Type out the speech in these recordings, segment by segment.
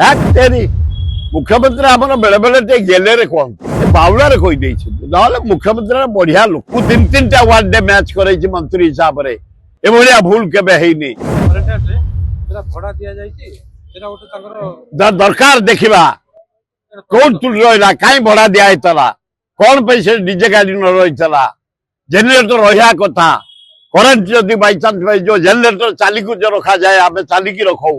तेरी मुख्यमंत्री आम बेले बेले गेले कहते बाउलार कहीदे ना मुख्यमंत्री बढ़िया लोक तीन तीन टा वार्ड मैच कर मंत्री हिसाब से एभलिया भूल केबे हेनी दरकार देखा कौन तुल रहा कहीं भड़ा दिखाला कौन पैसे डीजे गाड़ी न रही जेनेटर रहा कथा करेन्ट जदि बाई चान्स जो जेनेटर चालिक जो रखा जाए आम चालिकी रखू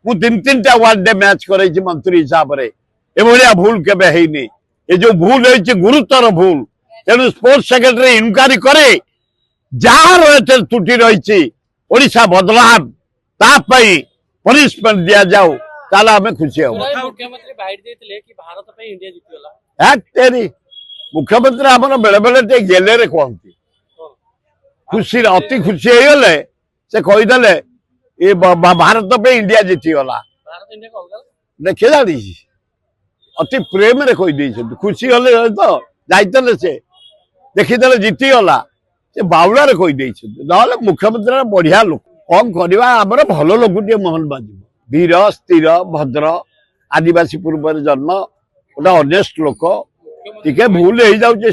मु तीन तीन टा वार्ड मैच कर मंत्री हिसाब से एभलिया भूल केबे हेनी ये जो भूल है गुरुतर भूल तेणु स्पोर्ट्स सेक्रेटरी इनक्वारी करे जार त्रुटि रही ओडिशा बदलाव तापई पनिशमेंट दिया जाऊ ताला हमें खुशी हो मुख्यमंत्री बाइट देते कि भारत पे इंडिया जीतीगला तेरी मुख्यमंत्री आम बेले बेले गेले कहते खुशी अति खुशी होगले से कहीदे ये भारत पे इंडिया जीतीगला भारत इंडिया को अलगा देखे जानी अति प्रेम रे कहीदे खुशी हले तो जाइते से देखीदे जीतीगला से बाउलार कहीदे ना मुख्यमंत्री बढ़िया लोक कौन करवा आमर भल लोक मोहन बाजी वीर स्थिर भद्र आदिवासी पूर्व जन्म गोटे अनेस्ट लोक टे भूल हो जाऊे।